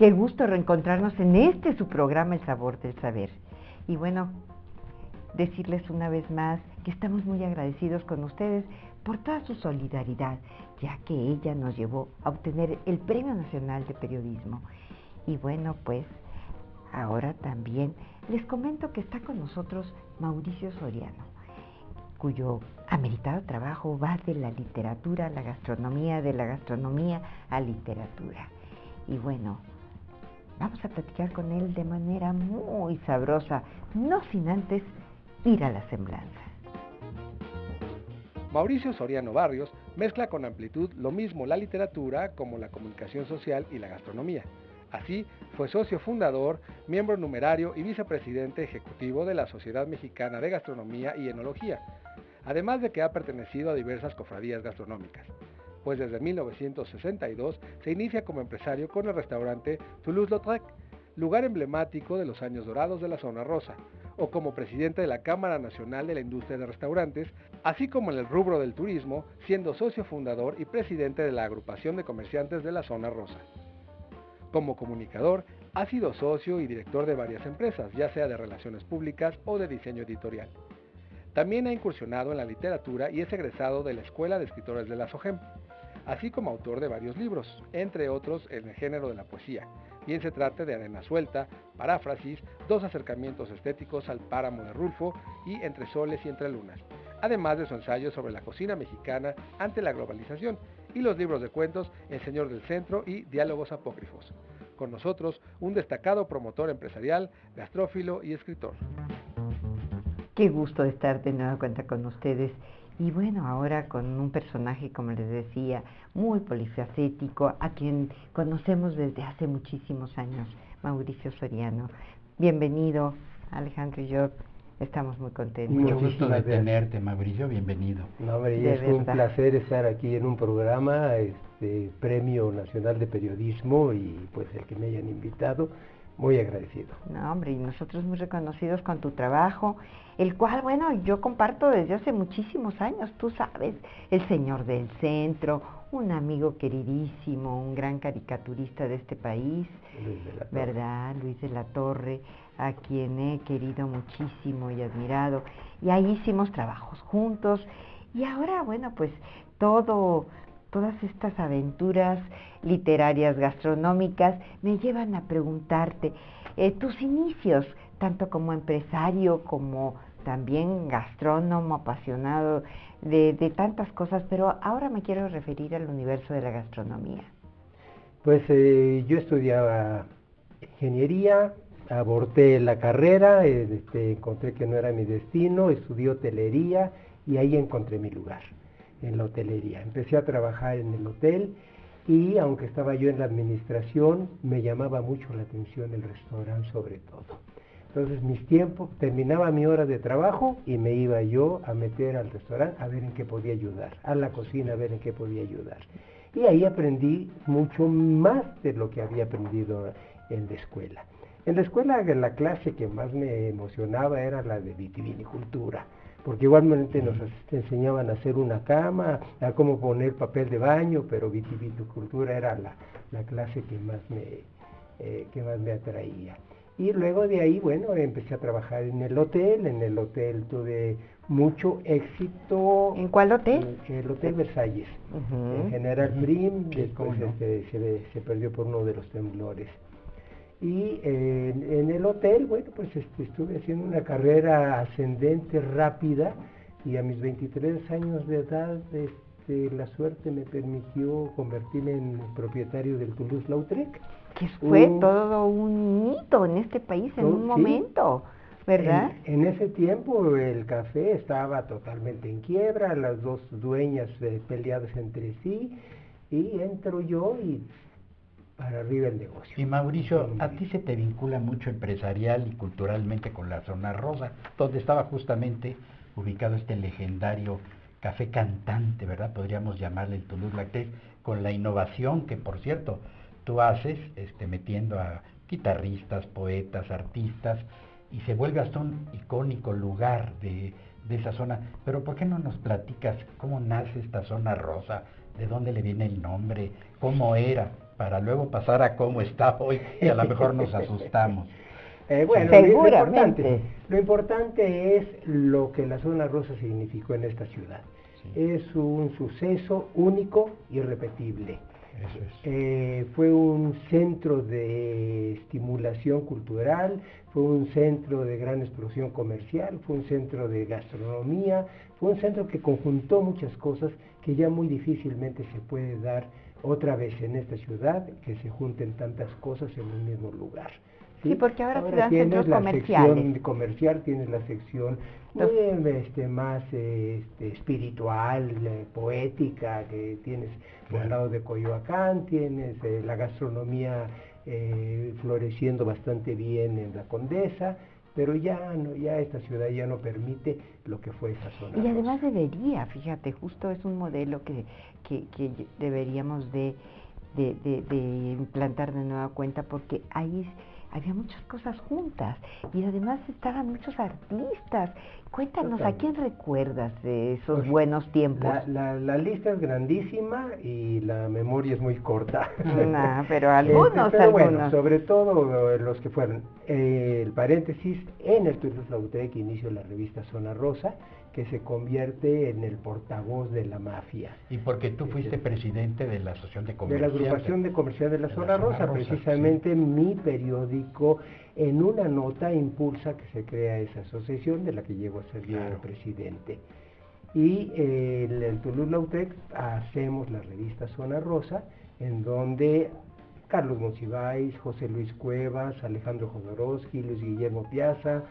Qué gusto reencontrarnos en su programa El Sabor del Saber. Y bueno, decirles una vez más que estamos muy agradecidos con ustedes por toda su solidaridad, ya que ella nos llevó a obtener el Premio Nacional de Periodismo. Y bueno, pues ahora también les comento que está con nosotros Mauricio Soriano, cuyo ameritado trabajo va de la literatura a la gastronomía, de la gastronomía a literatura. Y bueno, vamos a platicar con él de manera muy sabrosa, no sin antes ir a la semblanza. Mauricio Soriano Barrios mezcla con amplitud lo mismo la literatura como la comunicación social y la gastronomía. Así, fue socio fundador, miembro numerario y vicepresidente ejecutivo de la Sociedad Mexicana de Gastronomía y Enología, además de que ha pertenecido a diversas cofradías gastronómicas, pues desde 1962 se inicia como empresario con el restaurante Toulouse-Lautrec, lugar emblemático de los años dorados de la zona rosa, o como presidente de la Cámara Nacional de la Industria de Restaurantes, así como en el rubro del turismo, siendo socio fundador y presidente de la Agrupación de Comerciantes de la Zona Rosa. Como comunicador, ha sido socio y director de varias empresas, ya sea de relaciones públicas o de diseño editorial. También ha incursionado en la literatura y es egresado de la Escuela de Escritores de la SOGEM, así como autor de varios libros, entre otros en el género de la poesía, bien se trate de Arena Suelta, Paráfrasis, Dos acercamientos estéticos al páramo de Rulfo y Entre soles y entre lunas, además de su ensayo sobre la cocina mexicana ante la globalización y los libros de cuentos El Señor del Centro y Diálogos apócrifos. Con nosotros, un destacado promotor empresarial, gastrófilo y escritor. Qué gusto estar de nueva cuenta con ustedes. Y bueno, ahora con un personaje, como les decía, muy polifacético, a quien conocemos desde hace muchísimos años, Mauricio Soriano. Bienvenido, Alejandro y yo estamos muy contentos. Mucho gusto de tenerte, Mauricio, bienvenido. No, hombre, es un placer estar aquí en un programa, Premio Nacional de Periodismo, y pues el que me hayan invitado, muy agradecido. No, hombre, y nosotros muy reconocidos con tu trabajo, el cual, bueno, yo comparto desde hace muchísimos años, tú sabes, El Señor del Centro, un amigo queridísimo, un gran caricaturista de este país, ¿verdad? Luis de la Torre, a quien he querido muchísimo y admirado, y ahí hicimos trabajos juntos, y ahora, bueno, pues todas estas aventuras literarias, gastronómicas, me llevan a preguntarte tus inicios, tanto como empresario, como también gastrónomo, apasionado de tantas cosas, pero ahora me quiero referir al universo de la gastronomía. Pues yo estudiaba ingeniería, aborté la carrera, encontré que no era mi destino, estudié hotelería y ahí encontré mi lugar, en la hotelería. Empecé a trabajar en el hotel y aunque estaba yo en la administración, me llamaba mucho la atención el restaurante sobre todo. Entonces mis tiempos, terminaba mi hora de trabajo y me iba yo a meter al restaurante a ver en qué podía ayudar, a la cocina a ver en qué podía ayudar. Y ahí aprendí mucho más de lo que había aprendido en la escuela. En la escuela la clase que más me emocionaba era la de vitivinicultura, porque igualmente nos enseñaban a hacer una cama, a cómo poner papel de baño, pero vitivinicultura era la clase que más me atraía. Y luego de ahí, bueno, empecé a trabajar en el hotel tuve mucho éxito. ¿En cuál hotel? El Hotel Versalles, en General Prim, después se perdió por uno de los temblores. Y en el hotel, bueno, pues estuve haciendo una carrera ascendente rápida y a mis 23 años de edad la suerte me permitió convertirme en propietario del Toulouse-Lautrec. Que fue todo un hito en este país en un momento, ¿verdad? En ese tiempo el café estaba totalmente en quiebra, las dos dueñas peleadas entre sí, y entro yo y para arriba el negocio. Y Mauricio, a ti se te vincula mucho empresarial y culturalmente con la zona rosa, donde estaba justamente ubicado este legendario café cantante, ¿verdad? Podríamos llamarle el Toulouse-Lautrec, con la innovación que, por cierto, tú haces, metiendo a guitarristas, poetas, artistas, y se vuelve hasta un icónico lugar de esa zona. Pero ¿por qué no nos platicas cómo nace esta zona rosa? ¿De dónde le viene el nombre? ¿Cómo era? para luego pasar a cómo está hoy, y a lo mejor nos asustamos. Bueno, seguramente. Lo importante es lo que la zona rosa significó en esta ciudad. Sí. Es un suceso único, irrepetible. Eso es. Fue un centro de estimulación cultural, fue un centro de gran explosión comercial, fue un centro de gastronomía, fue un centro que conjuntó muchas cosas que ya muy difícilmente se puede dar otra vez en esta ciudad, que se junten tantas cosas en un mismo lugar. Sí, porque ahora se dan tienes centros la comerciales. sección comercial, tienes la sección más espiritual, poética, que tienes por el lado de Coyoacán, tienes la gastronomía floreciendo bastante bien en la Condesa, pero ya esta ciudad ya no permite lo que fue esa zona Y además rosa. debería, fíjate, justo es un modelo que deberíamos de implantar de nueva cuenta, porque ahí había muchas cosas juntas y además estaban muchos artistas. Cuéntanos, ¿a quién recuerdas de esos Pues, buenos tiempos? La lista es grandísima y la memoria es muy corta. Nah, pero algunos, pero bueno, algunos. sobre todo los que fueron. El paréntesis, en el Toulouse-Lautrec inició la revista Zona Rosa, que se convierte en el portavoz de la mafia. Y porque tú fuiste presidente de la Asociación de De Comerciantes. la agrupación de comercial de la Zona Rosa, precisamente sí. mi periódico, en una nota impulsa que se crea esa asociación de la que llego a ser yo presidente. Y el Toulouse-Lautrec hacemos la revista Zona Rosa, en donde Carlos Monsiváis, José Luis Cuevas, Alejandro Jodorowsky, Luis Guillermo Piazza,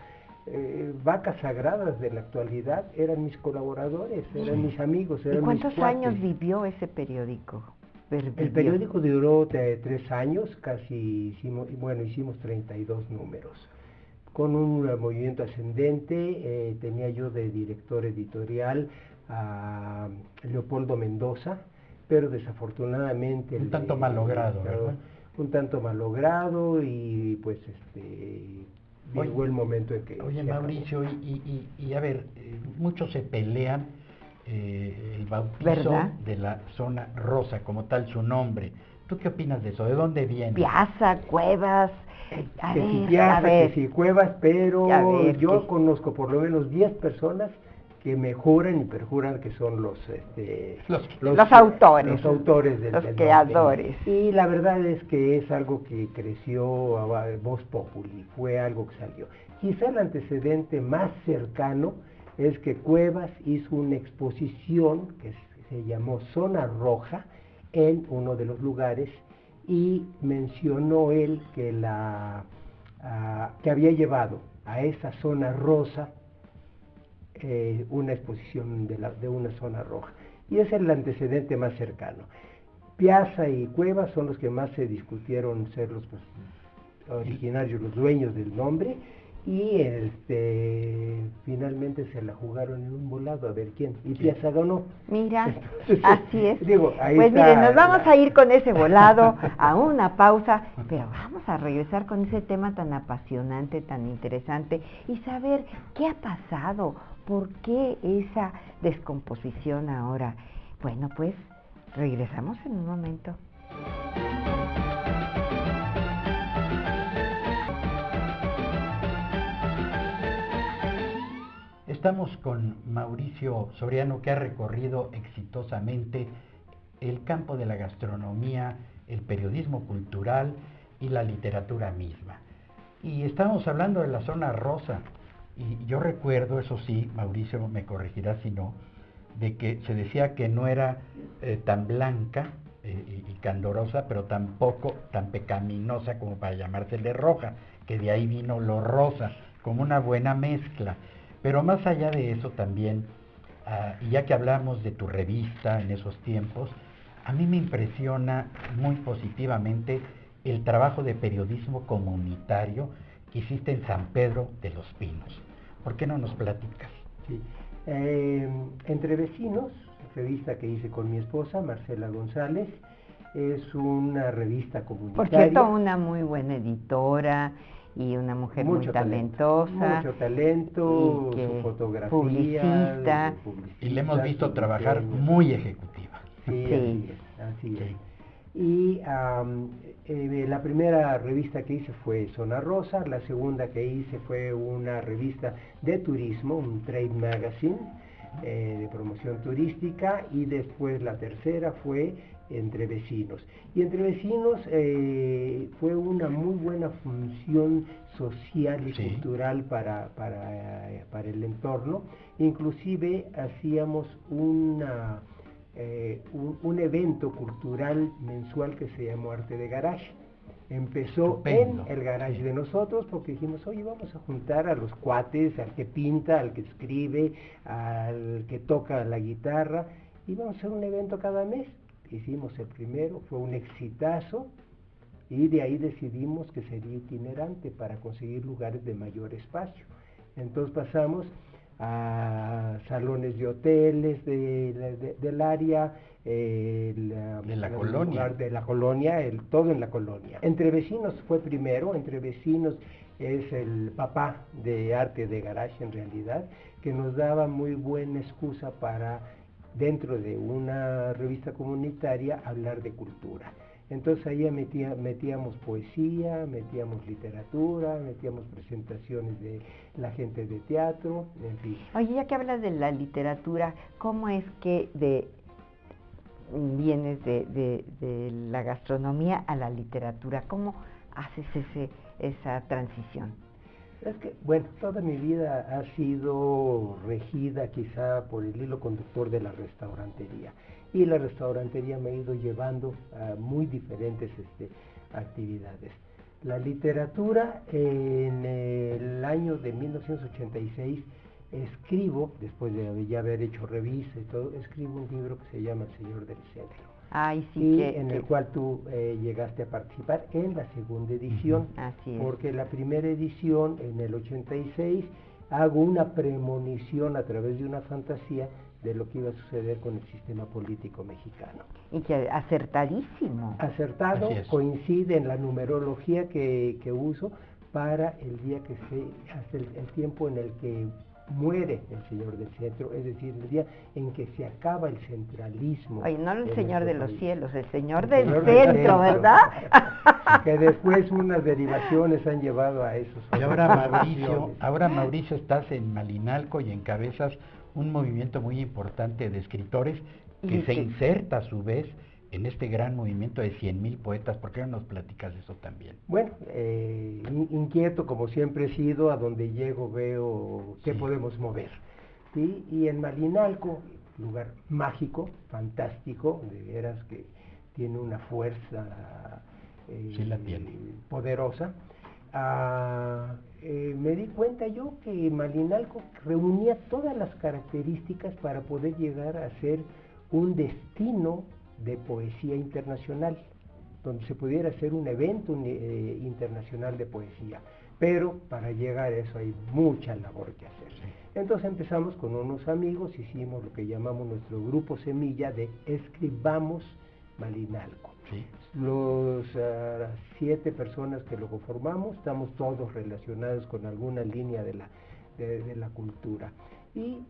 vacas sagradas de la actualidad, eran mis colaboradores, eran mis amigos, eran ¿Y cuántos mis cuates. años vivió ese periódico? El periódico duró 3 años, casi hicimos 32 números. Con un movimiento ascendente, tenía yo de director editorial a Leopoldo Mendoza, pero desafortunadamente... Un tanto malogrado, ¿verdad? Un tanto malogrado y pues llegó el momento en que... Oye, Mauricio, y a ver, muchos se pelean el bautizo, ¿verdad?, de la Zona Rosa, como tal su nombre. ¿Tú qué opinas de eso? ¿De dónde viene? Piazza, Cuevas... que si Cuevas, pero yo conozco por lo menos 10 personas que me juran y perjuran que son los autores. Los autores del los creadores. Y la verdad es que es algo que creció a voz populi, fue algo que salió. Quizá el antecedente más cercano es que Cuevas hizo una exposición que se llamó Zona Roja en uno de los lugares, y mencionó él que que había llevado a esa zona rosa una exposición de una zona roja. Y ese es el antecedente más cercano. Piazza y Cuevas son los que más se discutieron ser los originarios, los dueños del nombre, y finalmente se la jugaron en un volado a ver quién, y Piazza ganó. Mira, entonces, así es. Ahí pues está, miren, nos vamos a ir con ese volado a una pausa, pero vamos a regresar con ese tema tan apasionante, tan interesante, y saber qué ha pasado, por qué esa descomposición ahora. Bueno, pues regresamos en un momento. Estamos con Mauricio Soriano, que ha recorrido exitosamente el campo de la gastronomía, el periodismo cultural y la literatura misma. Y estamos hablando de la Zona Rosa. Y yo recuerdo, eso sí, Mauricio me corregirá si no, de que se decía que no era tan blanca y candorosa, pero tampoco tan pecaminosa como para llamársele roja, que de ahí vino lo rosa, como una buena mezcla. Pero más allá de eso también, y ya que hablamos de tu revista en esos tiempos, a mí me impresiona muy positivamente el trabajo de periodismo comunitario que hiciste en San Pedro de los Pinos. ¿Por qué no nos platicas? Sí. Entre Vecinos, revista que hice con mi esposa, Marcela González, es una revista comunitaria. Por cierto, una muy buena editora y una mujer muy talentosa. Mucho talento, su fotografía. Publicista. Y le hemos visto trabajar muy ejecutiva. Sí, así es. Y la primera revista que hice fue Zona Rosa, la segunda que hice fue una revista de turismo, un trade magazine de promoción turística, y después la tercera fue Entre Vecinos. Y Entre Vecinos fue una muy buena función social y cultural para el entorno. Inclusive hacíamos un evento cultural mensual que se llamó Arte de Garage. Empezó Estupendo. en el garage de nosotros, porque dijimos, oye, vamos a juntar a los cuates, al que pinta, al que escribe, al que toca la guitarra, y vamos a hacer un evento cada mes. Hicimos el primero, fue un exitazo, y de ahí decidimos que sería itinerante para conseguir lugares de mayor espacio. Entonces pasamos a salones de hoteles del área, de la colonia. Lugar de la colonia, todo en la colonia. Entre Vecinos fue primero. Entre Vecinos es el papá de Arte de Garage en realidad, que nos daba muy buena excusa para, dentro de una revista comunitaria, hablar de cultura. Entonces ahí metíamos poesía, metíamos literatura, metíamos presentaciones de la gente de teatro, en fin. Oye, ya que hablas de la literatura, ¿cómo es que vienes de la gastronomía a la literatura? ¿Cómo haces esa transición? Es que, bueno, toda mi vida ha sido regida quizá por el hilo conductor de la restaurantería. Y la restaurantería me ha ido llevando a muy diferentes actividades. La literatura, en el año de 1986, escribo, después de ya haber hecho revista y todo, escribo un libro que se llama El Señor del Centro. Ay, sí, y en el cual tú llegaste a participar en la segunda edición. Así es. Porque la primera edición, en el 86, hago una premonición a través de una fantasía de lo que iba a suceder con el sistema político mexicano. Y que acertadísimo. Acertado, coincide en la numerología que uso para el día hasta el tiempo en el que muere el Señor del Centro, es decir, el día en que se acaba el centralismo. Oye, no el Señor de los cielos, el Señor El del Señor Centro, ¿verdad? Que después unas derivaciones han llevado a esos. Y ahora Mauricio, estás en Malinalco y encabezas un movimiento muy importante de escritores que se inserta a su vez en este gran movimiento de 100,000 poetas. ¿Por qué no nos platicas de eso también? Bueno, inquieto como siempre he sido, a donde llego veo qué podemos mover. ¿Sí? Y en Malinalco, lugar mágico, fantástico, de veras que tiene una fuerza sí la tiene. Poderosa. Me di cuenta yo que Malinalco reunía todas las características para poder llegar a ser un destino de poesía internacional, donde se pudiera hacer un evento internacional de poesía. Pero para llegar a eso hay mucha labor que hacer. Sí. Entonces empezamos con unos amigos, hicimos lo que llamamos nuestro grupo semilla de Escribamos Malinalco. Sí. Los 7 personas que lo conformamos, estamos todos relacionados con alguna línea de la cultura. Y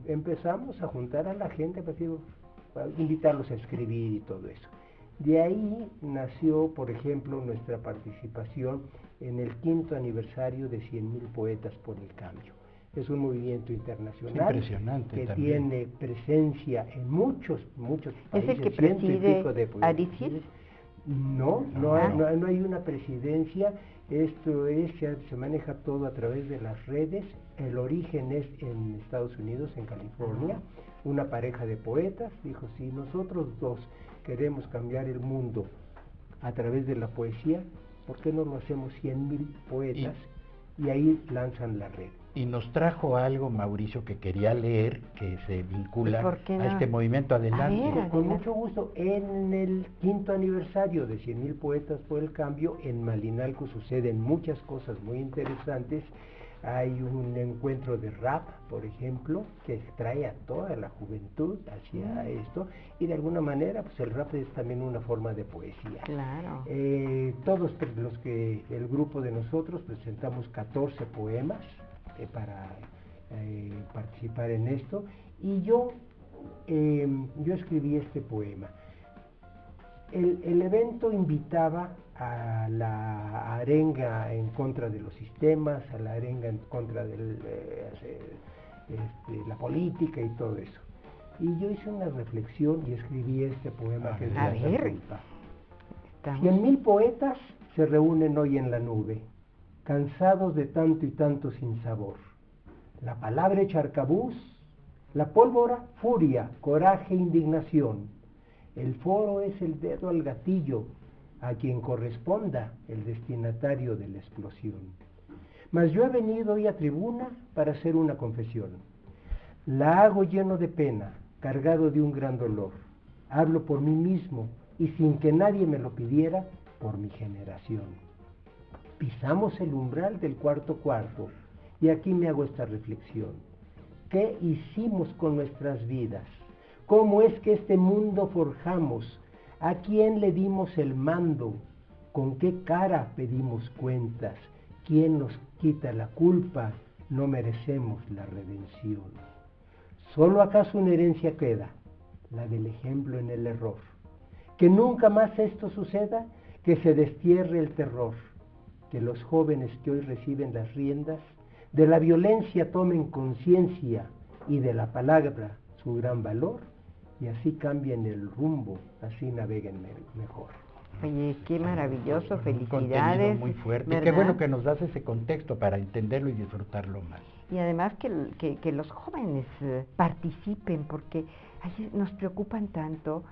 empezamos a juntar a la gente para invitarlos a escribir y todo eso. De ahí nació, por ejemplo, nuestra participación en el 5º aniversario de 100,000 Poetas por el Cambio. Es un movimiento internacional que tiene presencia en muchos países. ¿Es el que preside Arisfis? No hay una presidencia. Esto se maneja todo a través de las redes. El origen es en Estados Unidos, en California. Una pareja de poetas dijo, si nosotros dos queremos cambiar el mundo a través de la poesía, ¿por qué no lo hacemos 100,000 poetas? Y ahí lanzan la red. Y nos trajo algo, Mauricio, que quería leer, que se vincula a este movimiento. Adelante. Con mucho gusto. En el 5º aniversario de 100,000 Poetas por el Cambio, en Malinalco suceden muchas cosas muy interesantes. Hay un encuentro de rap, por ejemplo, que trae a toda la juventud hacia esto, y de alguna manera pues el rap es también una forma de poesía. Claro. Todos el grupo de nosotros presentamos 14 poemas para participar en esto, y yo escribí este poema. el evento invitaba a la arenga en contra de los sistemas, a la arenga en contra de la política y todo eso. Y yo hice una reflexión y escribí este poema que es A La ver. Culpa. Estamos- 100,000 poetas se reúnen hoy en la nube, cansados de tanto y tanto sin sabor. La palabra echa arcabuz, la pólvora furia, coraje, indignación. El foro es el dedo al gatillo, a quien corresponda el destinatario de la explosión. Mas yo he venido hoy a tribuna para hacer una confesión. La hago lleno de pena, cargado de un gran dolor. Hablo por mí mismo y sin que nadie me lo pidiera, por mi generación. Pisamos el umbral del cuarto y aquí me hago esta reflexión. ¿Qué hicimos con nuestras vidas? ¿Cómo es que este mundo forjamos? ¿A quién le dimos el mando? ¿Con qué cara pedimos cuentas? ¿Quién nos quita la culpa? No merecemos la redención. ¿Solo acaso una herencia queda? La del ejemplo en el error. Que nunca más esto suceda, que se destierre el terror. Que los jóvenes que hoy reciben las riendas de la violencia tomen conciencia y de la palabra su gran valor, y así cambien el rumbo, así naveguen mejor. Oye, qué maravilloso, Un contenido felicidades. muy fuerte. Y ¿verdad? qué bueno que nos das ese contexto para entenderlo y disfrutarlo más. Y además que los jóvenes participen, porque ay, nos preocupan tanto.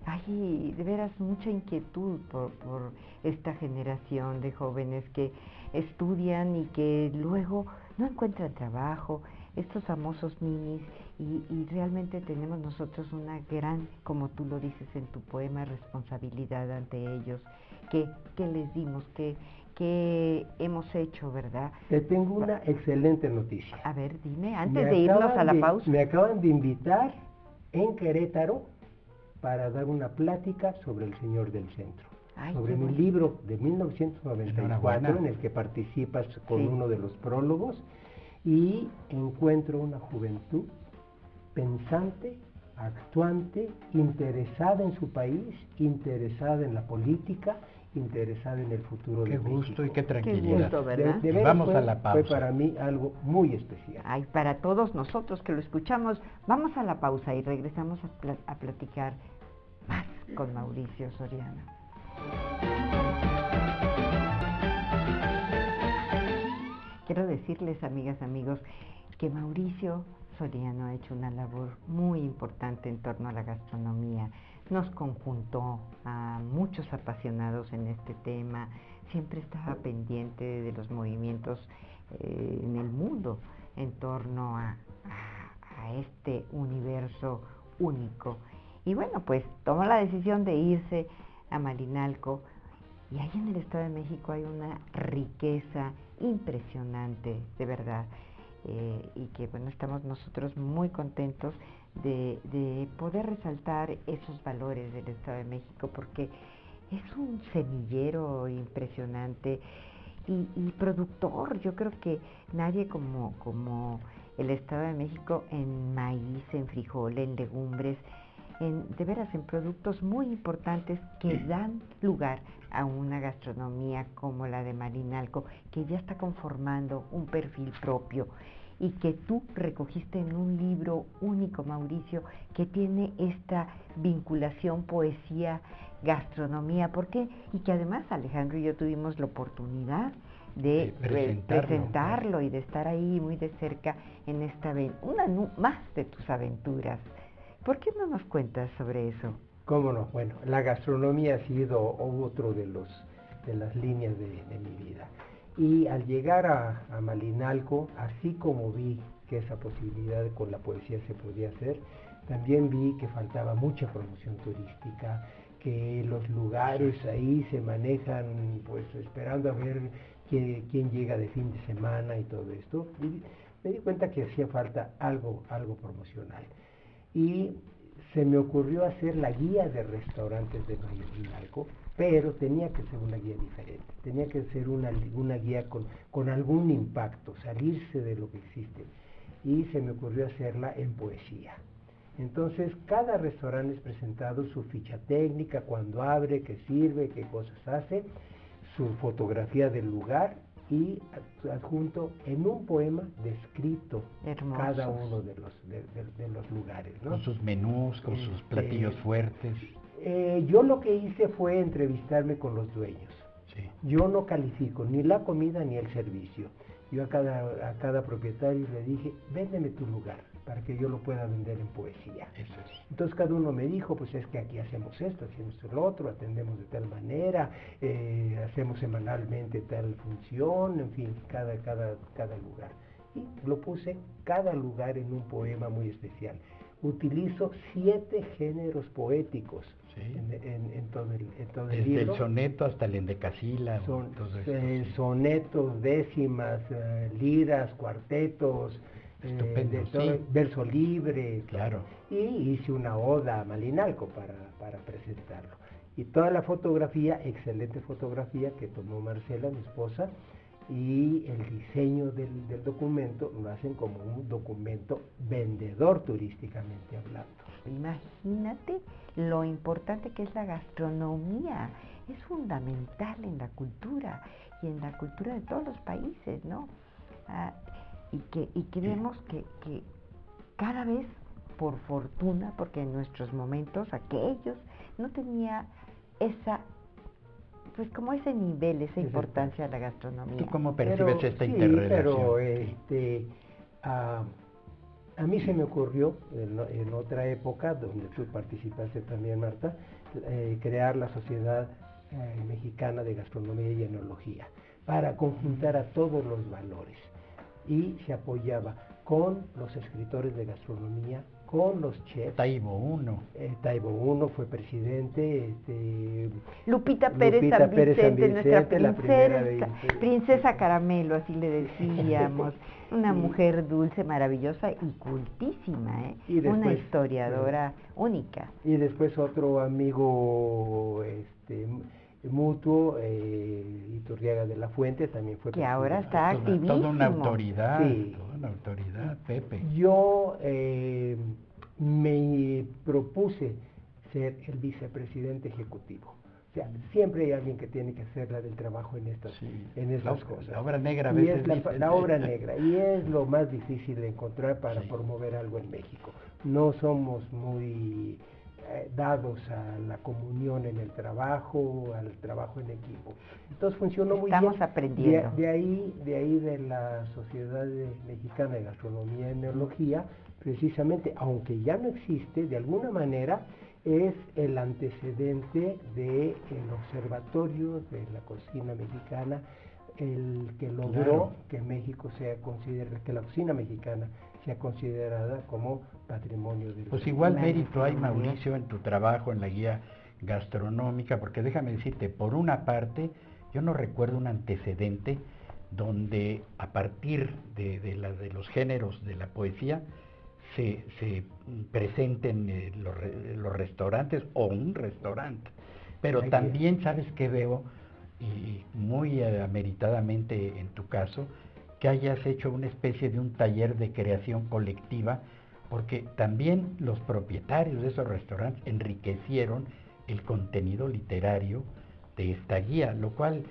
Hay de veras mucha inquietud por esta generación de jóvenes que estudian y que luego no encuentran trabajo, estos famosos ninis, y realmente tenemos nosotros una gran, como tú lo dices en tu poema, responsabilidad ante ellos. ¿Qué les dimos? ¿Qué hemos hecho, verdad? Te tengo una excelente noticia. A ver, dime, antes de irnos a la pausa. Me acaban de invitar en Querétaro para dar una plática sobre El Señor del Centro. Ay, sobre qué mi bueno. libro de 1994, Enhorabuena. en el que participas con Sí. uno de los prólogos, y encuentro una juventud pensante, actuante, interesada en su país, interesada en la política, interesada en el futuro Qué de gusto México. y qué tranquilidad. gusto, ¿verdad? De Y veras vamos a la fue pausa. para mí algo muy especial. Ay, para todos nosotros que lo escuchamos, vamos a la pausa y regresamos a platicar más con Mauricio Soriano. Quiero decirles, amigas, amigos, que Mauricio Soriano ha hecho una labor muy importante en torno a la gastronomía. Nos conjuntó a muchos apasionados en este tema, siempre estaba pendiente de los movimientos en el mundo en torno a este universo único. Y bueno, pues tomó la decisión de irse a Malinalco, y ahí en el Estado de México hay una riqueza impresionante, de verdad, y que bueno, estamos nosotros muy contentos de poder resaltar esos valores del Estado de México, porque es un semillero impresionante y productor. Yo creo que nadie como el Estado de México en maíz, en frijol, en legumbres, de veras en productos muy importantes que dan lugar a una gastronomía como la de Malinalco, que ya está conformando un perfil propio y que tú recogiste en un libro único, Mauricio, que tiene esta vinculación poesía, gastronomía, porque y que además Alejandro y yo tuvimos la oportunidad de presentarlo y de estar ahí muy de cerca en esta más de tus aventuras. ¿Por qué no nos cuentas sobre eso? ¿Cómo no? Bueno, la gastronomía ha sido otro de las líneas de mi vida. Y al llegar a Malinalco, así como vi que esa posibilidad con la poesía se podía hacer, también vi que faltaba mucha promoción turística, que los lugares ahí se manejan pues esperando a ver quién llega de fin de semana y todo esto. Y me di cuenta que hacía falta algo promocional. Y se me ocurrió hacer la guía de restaurantes de Malinalco, pero tenía que ser una guía diferente, tenía que ser una guía con algún impacto, salirse de lo que existe. Y se me ocurrió hacerla en poesía. Entonces, cada restaurante es presentado su ficha técnica, cuándo abre, qué sirve, qué cosas hace, su fotografía del lugar y adjunto en un poema descrito Hermosos. cada uno de los lugares, ¿no? Con sus menús, con sus platillos fuertes. Yo lo que hice fue entrevistarme con los dueños. Sí. Yo no califico ni la comida ni el servicio. Yo a cada propietario le dije, véndeme tu lugar para que yo lo pueda vender en poesía. Eso es. Entonces cada uno me dijo, pues es que aquí hacemos esto, hacemos el otro, atendemos de tal manera, hacemos semanalmente tal función, en fin, cada lugar. Y lo puse cada lugar en un poema muy especial. Utilizo 7 géneros poéticos, sí, en todo el libro. Desde el soneto hasta el endecasílabo. Son todo esto, sí. Sonetos, décimas, liras, cuartetos, Estupendo, sí, verso libre. Claro. Y hice una oda a Malinalco para presentarlo. Y toda la fotografía, excelente fotografía que tomó Marcela, mi esposa, y el diseño del documento lo hacen como un documento vendedor turísticamente hablando. Imagínate lo importante que es la gastronomía, es fundamental en la cultura y en la cultura de todos los países, ¿no? Y que vemos que cada vez, por fortuna, porque en nuestros momentos aquellos no tenía esa, pues como ese nivel, esa importancia de la gastronomía. ¿Tú cómo percibes esta sí, interrelación? Pero a mí se me ocurrió en otra época, donde tú participaste también, Marta, crear la Sociedad Mexicana de Gastronomía y Enología, para conjuntar a todos los valores. Y se apoyaba con los escritores de gastronomía, con los chefs. Taibo I fue presidente. Lupita Pérez San Vicente, nuestra princesa Caramelo, así le decíamos. Una mujer dulce, maravillosa y cultísima, ¿eh? Y después, una historiadora única. Y después otro amigo mutuo, Iturriaga de la Fuente, también fue que ahora está activísimo. Toda una autoridad, sí. Pepe. Yo me propuse ser el vicepresidente ejecutivo. O sea, siempre hay alguien que tiene que hacer la del trabajo en estas cosas. La obra negra a veces. La obra negra, y es lo más difícil de encontrar para promover algo en México. No somos muy dados a la comunión en el trabajo, al trabajo en equipo. Entonces funcionó muy bien. Estamos aprendiendo. De ahí de la Sociedad Mexicana de Gastronomía y Enología, precisamente, aunque ya no existe, de alguna manera es el antecedente del Observatorio de la Cocina Mexicana, el que logró que México que la cocina mexicana sea considerada como patrimonio del Pues igual mérito hay, Mauricio, en tu trabajo en la guía gastronómica, porque déjame decirte, por una parte, yo no recuerdo un antecedente donde a partir de los géneros de la poesía se presenten los restaurantes o un restaurante. Pero también, ¿sabes qué veo? Y muy ameritadamente en tu caso, que hayas hecho una especie de un taller de creación colectiva, porque también los propietarios de esos restaurantes enriquecieron el contenido literario de esta guía, lo cual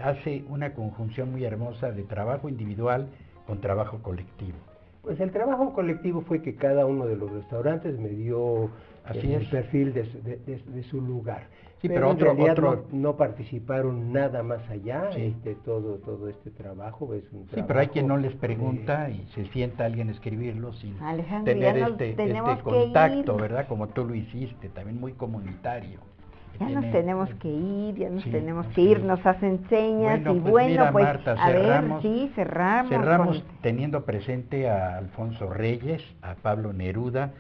hace una conjunción muy hermosa de trabajo individual con trabajo colectivo. Pues el trabajo colectivo fue que cada uno de los restaurantes me dio el perfil de su lugar. Sí, pero otro no participaron nada más allá. Todo este trabajo es un trabajo. Sí, pero hay quien no les pregunta y se sienta alguien a escribirlo sin Alejandro, tener este contacto, ir. ¿verdad? Como tú lo hiciste, también muy comunitario. Nos tenemos que ir, tenemos que ir, nos hacen señas y mira, pues Marta, cerramos teniendo presente a Alfonso Reyes, a Pablo Neruda,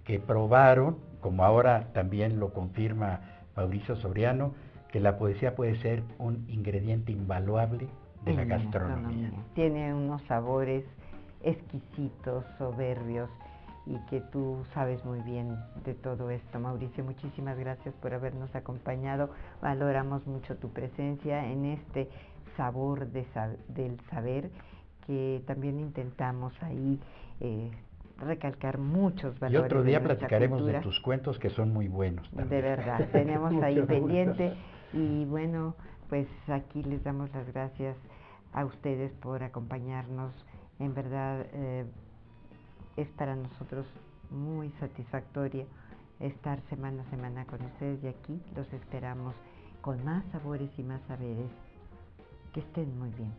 que probaron, como ahora también lo confirma Mauricio Soriano, que la poesía puede ser un ingrediente invaluable de la gastronomía. Tiene unos sabores exquisitos, soberbios, y que tú sabes muy bien de todo esto. Mauricio, muchísimas gracias por habernos acompañado. Valoramos mucho tu presencia en este sabor del saber, que también intentamos ahí recalcar muchos Y valores otro de día nuestra platicaremos cultura. de tus cuentos que son muy buenos también. De verdad, tenemos ahí Mucho gusto. pendiente y bueno, pues aquí les damos las gracias a ustedes por acompañarnos. En verdad es para nosotros muy satisfactorio estar semana a semana con ustedes y aquí los esperamos con más sabores y más saberes. Que estén muy bien.